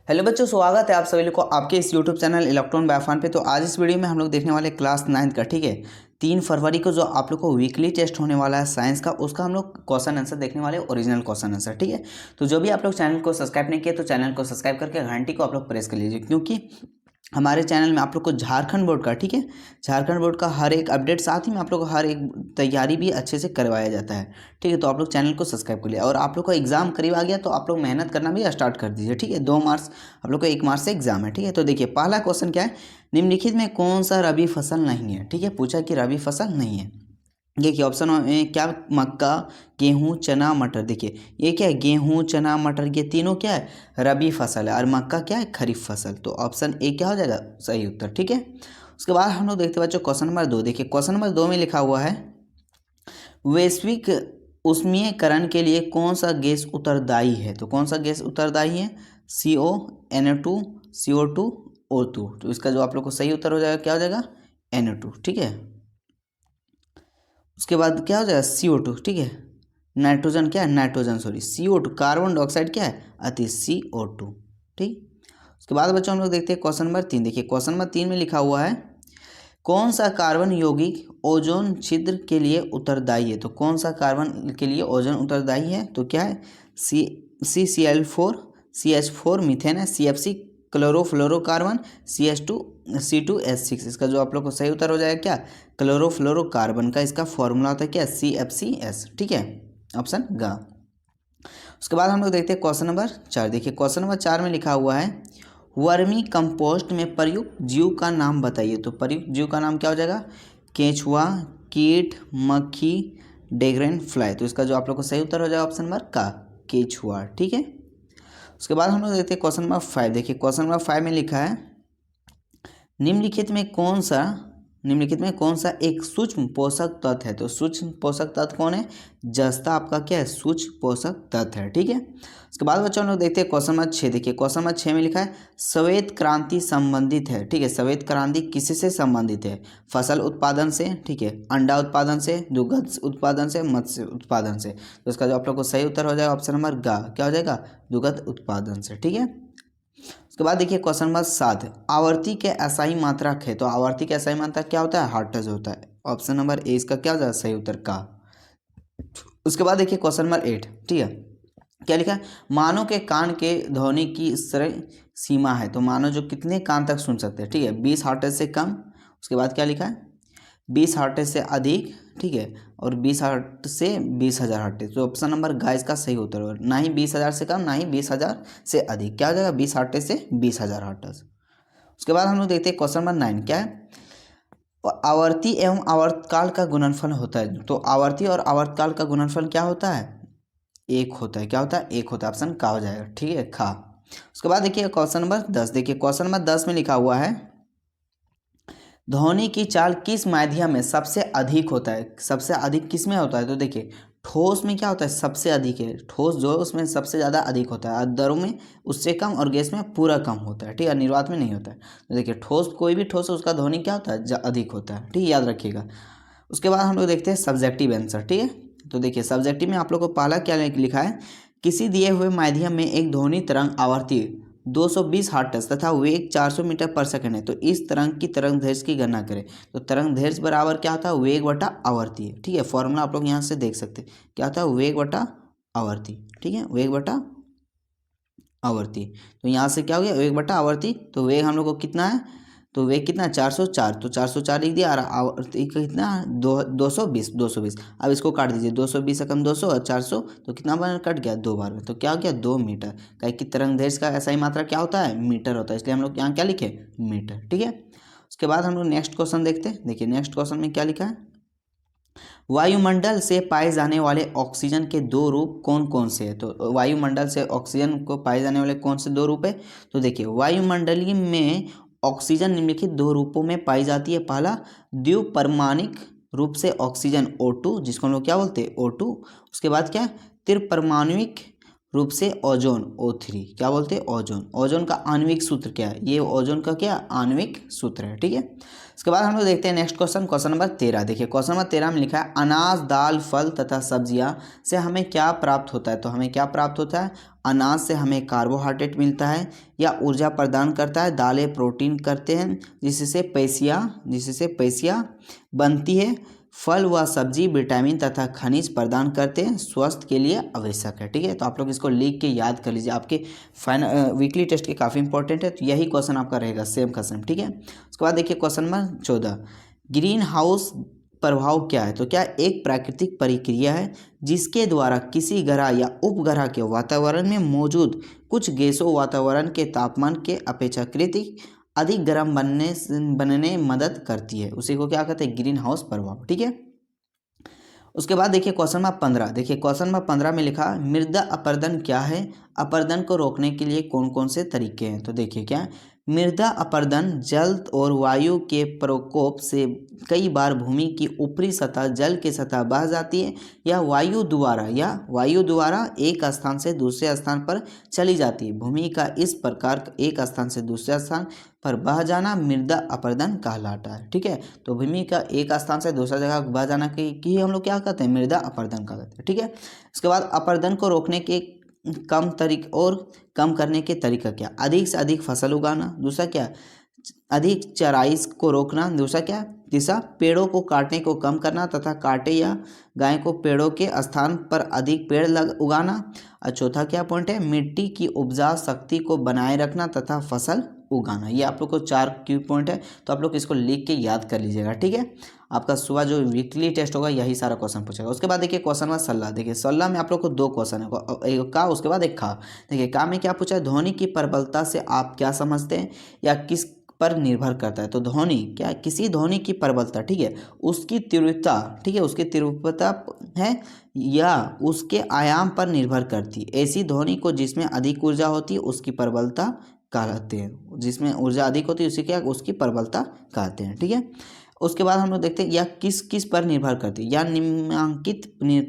Hello बच्चों, स्वागत है आप सभी लोग को आपके इस यूट्यूब चैनल इलेक्ट्रॉन बायोफान पे। तो आज इस वीडियो में हम लोग देखने वाले क्लास 9th का, ठीक है, 3 फरवरी को जो आप लोग को वीकली टेस्ट होने वाला है साइंस का, उसका हम लोग क्वेश्चन आंसर देखने वाले, ओरिजिनल क्वेश्चन आंसर, ठीक है। तो जो भी आप लोग चैनल को सब्सक्राइब नहीं किया तो चैनल को सब्सक्राइब करके घंटी को आप लोग प्रेस कर लीजिए, क्योंकि हमारे चैनल में आप लोग को झारखंड बोर्ड का, ठीक है, झारखंड बोर्ड का हर एक अपडेट, साथ ही में आप लोग को हर एक तैयारी भी अच्छे से करवाया जाता है, ठीक है। तो आप लोग चैनल को सब्सक्राइब कर लिया, और आप लोग का एग्जाम करीब आ गया तो आप लोग मेहनत करना भी स्टार्ट कर दीजिए, ठीक है। 2 मार्च आप लोग को 1 मार्च से एग्जाम है, ठीक है। तो देखिए पहला क्वेश्चन क्या है, निम्नलिखित में कौन सा रबी फसल नहीं है, ठीक है, पूछा कि रबी फसल नहीं है। देखिए ऑप्शन में क्या, मक्का, गेहूं, चना, मटर। देखिए ये क्या है, गेहूं, चना, मटर, ये तीनों क्या है, रबी फसल है, और मक्का क्या है, खरीफ फसल। तो ऑप्शन ए क्या हो जाएगा सही उत्तर, ठीक है। उसके बाद हम लोग देखते हैं बच्चों क्वेश्चन नंबर 2। देखिए क्वेश्चन नंबर 2 में लिखा हुआ है, वैश्विक उष्मीयकरण के लिए कौन सा गैस उत्तरदायी है। तो कौन सा गैस उत्तरदायी है, CO, NO2, CO2, O2। तो इसका जो आप लोग को सही उत्तर हो जाएगा क्या हो जाएगा, NO2, ठीक है। उसके बाद क्या हो जाएगा, CO2, ठीक है। नाइट्रोजन क्या है, nitrogen sorry, CO2 carbon dioxide क्या है, अति CO2, ठीक। उसके बाद बच्चों हम लोग देखते हैं क्वेश्चन नंबर 3। देखिए क्वेश्चन नंबर 3 में लिखा हुआ है, कौन सा कार्बन यौगिक ओजोन छिद्र के लिए उत्तरदायी है। तो कौन सा कार्बन के लिए ओजोन उत्तरदायी है, तो क्या है, CCl4, CH4 मीथेन है, CFC क्लोरोफ्लोरोकार्बन, C2H6। इसका जो आप लोग को सही उत्तर हो जाएगा क्या, क्लोरोफ्लोरोकार्बन का इसका फॉर्मूला होता है क्या, CFCS, ठीक है, ऑप्शन ग। उसके बाद हम लोग देखते हैं क्वेश्चन नंबर 4। देखिए क्वेश्चन नंबर 4 में लिखा हुआ है, वर्मी कंपोस्ट में प्रयुक्त जीव का नाम बताइए। तो प्रयुक्त जीव का नाम क्या हो जाएगा, केंचुआ, कीट, मक्खी, डेग्रेन फ्लाई। तो इसका जो आप लोग को सही उत्तर हो जाएगा ऑप्शन नंबर का, केंचुआ, ठीक है। उसके बाद हम लोग देखते हैं क्वेश्चन नंबर 5। देखिए क्वेश्चन नंबर 5 में लिखा है, निम्नलिखित में कौन सा एक सूक्ष्म पोषक तत्व है। तो सूक्ष्म पोषक तत्व कौन है, जस्ता आपका क्या है, सूक्ष्म पोषक तत्व है, ठीक है। उसके बाद बच्चों हम लोग देखते हैं क्वेश्चन नंबर 6। देखिए क्वेश्चन नंबर 6 में लिखा है, श्वेत क्रांति संबंधित है, ठीक है, श्वेत क्रांति किससे संबंधित है, फसल उत्पादन से, ठीक है, अंडा उत्पादन से, दुग्ध उत्पादन से, मत्स्य उत्पादन से। तो इसका जो आप लोग को सही उत्तर हो जाएगा ऑप्शन नंबर ग, क्या हो जाएगा, दुग्ध उत्पादन से, ठीक है। उसके बाद देखिए क्वेश्चन नंबर 7, आवर्ती के असाई मात्रक है। तो आवर्ती के असाई मात्रक क्या होता है, हर्ट्ज होता है। ऑप्शन नंबर ए इसका क्या हो जाएगा सही उत्तर का। उसके बाद देखिए क्वेश्चन नंबर 8, ठीक है, क्या लिखा है, मानव के कान के ध्वनि की श्रेय सीमा है। तो मानव जो कितने कान तक सुन सकते हैं, ठीक है, 20 हर्ट्ज से कम। उसके बाद क्या लिखा है, 20 हर्ट्ज से अधिक, ठीक है, और 20 हर्ट्ज से 20,000 हर्ट्ज। तो ऑप्शन नंबर ग इसका सही उत्तर होगा, ना ही 20,000 से कम, ना ही 20,000 से अधिक, क्या हो जाएगा, 20 हर्ट्ज से 20,000 हर्ट्ज। उसके बाद हम लोग देखते हैं क्वेश्चन नंबर 9, क्या है, आवर्ती एवं आवर्तकाल का गुणनफल होता है। तो आवर्ती और आवर्तकाल का गुणनफल क्या होता है, एक होता है, क्या होता है, एक होता है, ऑप्शन का हो जाएगा, ठीक है, खा। उसके बाद देखिए क्वेश्चन नंबर 10। देखिए क्वेश्चन नंबर 10 में लिखा हुआ है, ध्वनि की चाल किस माध्यम में सबसे अधिक होता है। सबसे अधिक किस में होता है, तो देखिए ठोस में क्या होता है, सबसे अधिक है, ठोस जो है उसमें सबसे ज़्यादा अधिक होता है, और द्रव में उससे कम, और गैस में पूरा कम होता है, ठीक है, निर्वात में नहीं होता है। तो देखिए ठोस, कोई भी ठोस है उसका ध्वनि क्या होता है, अधिक होता है, ठीक है, याद रखिएगा। उसके बाद हम लोग देखते हैं सब्जेक्टिव आंसर, ठीक है। तो देखिए सब्जेक्टिव में आप लोग को पहला क्या लिखा है, किसी दिए हुए माध्यम में एक ध्वनि तरंग आवर्ती 220 हर्ट्ज तथा वेग 400 मीटर पर सेकंड है। तो इस तरंग की तरंग दैर्ध्य की गणना करें। तो तरंग दैर्ध्य बराबर क्या होता है, वेग बटा आवर्ती है, ठीक है, फॉर्मूला आप लोग यहाँ से देख सकते हैं, क्या होता है, वेग बटा आवर्ती, ठीक है, वेग बटा आवर्ती। तो यहाँ से क्या हो गया, वेग बटा आवर्ती। तो वेग हम लोग को कितना है, तो वेग कितना, 404, तो 404 लिख दिया, और आवर्ती का कितना, 220। अब इसको काट दीजिए, 220 से कम 200 और 400, तो कितना बार कट गया, 2 बार में, तो क्या हो गया, 2 मीटर। कहीं की तरंग दैर्ध्य का ऐसा ही मात्रा क्या होता है, मीटर होता है, इसलिए हम लोग यहाँ क्या लिखे, मीटर, ठीक है। उसके बाद हम लोग नेक्स्ट क्वेश्चन देखते हैं। देखिए नेक्स्ट क्वेश्चन में क्या लिखा है, वायुमंडल से पाए जाने वाले ऑक्सीजन के 2 रूप कौन कौन से हैं। तो वायुमंडल से ऑक्सीजन को पाए जाने वाले कौन से 2 रूप है, तो देखिए वायुमंडलीय में ऑक्सीजन निम्नलिखित 2 रूपों में पाई जाती है। पहला, द्विपरमाणिक रूप से ऑक्सीजन O2, जिसको हम लोग क्या बोलते हैं, O2। उसके बाद क्या है, त्रिपरमाणुविक रूप से ओजोन O3, क्या बोलते हैं ओजोन। ओजोन का आणविक सूत्र क्या है, ये ओजोन का क्या आणविक सूत्र है, ठीक है। इसके बाद हम लोग देखते हैं नेक्स्ट क्वेश्चन, क्वेश्चन नंबर 13। देखिए क्वेश्चन नंबर 13 में लिखा है अनाज, दाल, फल तथा सब्जियां से हमें क्या प्राप्त होता है। तो हमें क्या प्राप्त होता है, अनाज से हमें कार्बोहाइड्रेट मिलता है या ऊर्जा प्रदान करता है, दालें प्रोटीन करते हैं जिससे पेशियाँ बनती है, फल व सब्जी विटामिन तथा खनिज प्रदान करते हैं, स्वास्थ्य के लिए आवश्यक है, ठीक है। तो आप लोग इसको लिख के याद कर लीजिए, आपके वीकली टेस्ट के काफ़ी इंपॉर्टेंट है। तो यही क्वेश्चन आपका रहेगा सेम का सेम, ठीक है। उसके बाद देखिए क्वेश्चन नंबर 14, ग्रीन हाउस प्रभाव क्या है। तो क्या एक प्राकृतिक प्रक्रिया है जिसके द्वारा किसी ग्रह या उपग्रह के वातावरण में मौजूद कुछ गैसों वातावरण के तापमान के अपेक्षाकृत अधिक गर्म बनने में मदद करती है, उसी को क्या कहते हैं, ग्रीन हाउस प्रभाव, ठीक है। उसके बाद देखिए क्वेश्चन नंबर 15। देखिए क्वेश्चन नंबर 15 में लिखा मृदा अपरदन क्या है, अपरदन को रोकने के लिए कौन कौन से तरीके हैं। तो देखिए क्या है, मृदा अपरदन जल और वायु के प्रकोप से कई बार भूमि की ऊपरी सतह जल की सतह बह जाती है या वायु द्वारा एक स्थान से दूसरे स्थान पर चली जाती है। भूमि का इस प्रकार एक स्थान से दूसरे स्थान पर बह जाना मृदा अपरदन कहलाता है, ठीक है। तो भूमि का एक स्थान से दूसरा जगह बह जाना की हम लोग क्या कहते हैं, मृदा अपरदन कहते हैं, ठीक है। उसके बाद अपरदन को रोकने के कम करने के तरीका क्या, अधिक से अधिक फसल उगाना, दूसरा क्या, अधिक चराई को रोकना, दूसरा क्या, तीसरा पेड़ों को काटने को कम करना तथा काटे या गाय को पेड़ों के स्थान पर अधिक पेड़ उगाना, और चौथा क्या पॉइंट है, मिट्टी की उपजाऊ शक्ति को बनाए रखना तथा फसल उगाना। ये आप लोग को 4 क्यू पॉइंट है, तो आप लोग इसको लिख के याद कर लीजिएगा, ठीक है। आपका सुबह जो वीकली टेस्ट होगा यही सारा क्वेश्चन पूछेगा। उसके बाद देखिए क्वेश्चन नंबर 16। देखिए 16 में आप लोग को 2 क्वेश्चन है, एक का उसके बाद एक खा। देखिए का में क्या पूछा है, ध्वनि की प्रबलता से आप क्या समझते हैं या किस पर निर्भर करता है। तो ध्वनि क्या, किसी ध्वनि की प्रबलता, ठीक है, उसकी तीव्रता, ठीक है, उसकी तीव्रता है या उसके आयाम पर निर्भर करती है। ऐसी ध्वनि को जिसमें अधिक ऊर्जा होती है उसकी प्रबलता कहते हैं, जिसमें ऊर्जा अधिक होती है उसी क्या, उसकी प्रबलता कहते हैं, ठीक है। उसके बाद हम लोग देखते हैं या किस किस पर निर्भर करती है, या निम्नलिखित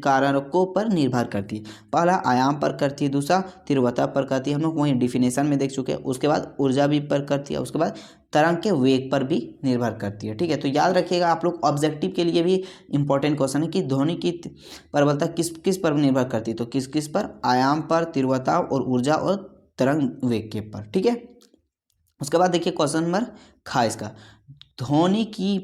कारकों पर निर्भर करती है। पहला आयाम पर करती है, दूसरा तीव्रता पर करती है, हम लोग वहीं डिफिनेशन में देख चुके हैं। उसके बाद ऊर्जा भी पर करती है, उसके बाद तरंग के वेग पर भी निर्भर करती है, ठीक है। तो याद रखिएगा आप लोग ऑब्जेक्टिव के लिए भी इंपॉर्टेंट क्वेश्चन है कि ध्वनि की प्रबलता किस किस पर निर्भर करती है। तो किस किस पर, आयाम पर, तीव्रता और ऊर्जा और तरंग वेग के पर, ठीक है। उसके बाद देखिए क्वेश्चन नंबर खा इसका, ध्वनि की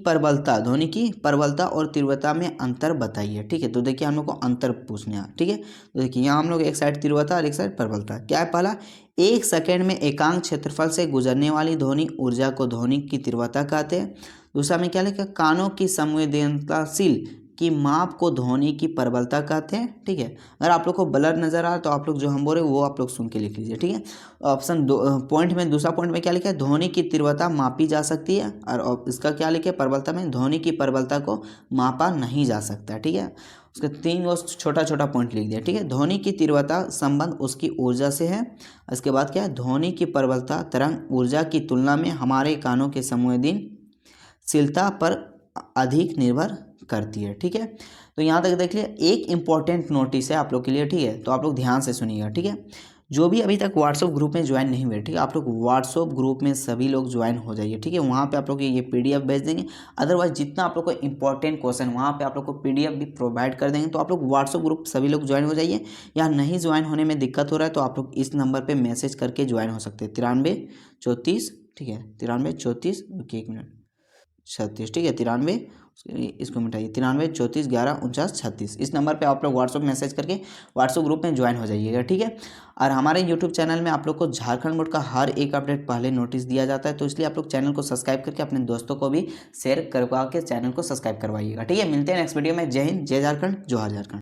प्रबलता और तीव्रता में अंतर बताइए, ठीक है। तो देखिए हम लोग को अंतर पूछने हैं, ठीक है। तो देखिए यहाँ हम लोग एक साइड तीव्रता और एक साइड प्रबलता, क्या है पहला, 1 सेकेंड में एकांक क्षेत्रफल से गुजरने वाली ध्वनि ऊर्जा को ध्वनि की तीव्रता कहते हैं। दूसरा में क्या लिखा, कानों की संवेदनशील की माप को ध्वनि की प्रबलता कहते हैं, ठीक है। अगर आप लोग को ब्लर नजर आ रहा है तो आप लोग जो हम बोल रहे हैं वो आप लोग सुन के लिख लीजिए, ठीक है। ऑप्शन पॉइंट में, दूसरा पॉइंट में क्या लिखा है, ध्वनि की तीव्रता मापी जा सकती है, और इसका क्या लिखा है, प्रबलता में ध्वनि की प्रबलता को मापा नहीं जा सकता, ठीक है। उसके 3 और छोटा छोटा पॉइंट लिख दिया, ठीक है। ध्वनि की तीव्रता संबंध उसकी ऊर्जा से है। इसके बाद क्या है, ध्वनि की प्रबलता तरंग ऊर्जा की तुलना में हमारे कानों के संवेदनशीलता पर अधिक निर्भर करती है, ठीक है। तो यहाँ तक देख लिया, एक इम्पॉर्टेंट नोटिस है आप लोग के लिए, ठीक है। तो आप लोग ध्यान से सुनिएगा, ठीक है। जो भी अभी तक व्हाट्सएप ग्रुप में ज्वाइन नहीं हुए, ठीक है, आप लोग व्हाट्सएप ग्रुप में सभी लोग ज्वाइन हो जाइए, ठीक है। वहाँ पे आप लोग ये PDF भेज देंगे, अदरवाइज जितना आप लोग को इंपॉर्टेंट क्वेश्चन वहाँ पे आप लोग को PDF भी प्रोवाइड कर देंगे। तो आप लोग व्हाट्सएप ग्रुप सभी लोग ज्वाइन हो जाइए। या नहीं ज्वाइन होने में दिक्कत हो रहा है तो आप लोग इस नंबर पर मैसेज करके ज्वाइन हो सकते हैं, 93 34, ठीक है, 93 34, रुकिए 1 मिनट, 36, ठीक है, 93, इसको मिटाइए, 93 34 11 49 36, इस नंबर पे आप लोग व्हाट्सअप मैसेज करके व्हाट्सअप ग्रुप में ज्वाइन हो जाइएगा, ठीक है। और हमारे यूट्यूब चैनल में आप लोग को झारखंड बोर्ड का हर एक अपडेट पहले नोटिस दिया जाता है, तो इसलिए आप लोग चैनल को सब्सक्राइब करके अपने दोस्तों को भी शेयर करवा के चैनल को सब्सक्राइब करवाइएगा, ठीक है। मिलते हैं नेक्स्ट वीडियो में। जय हिंद, जय झारखंड, जोहार झारखंड।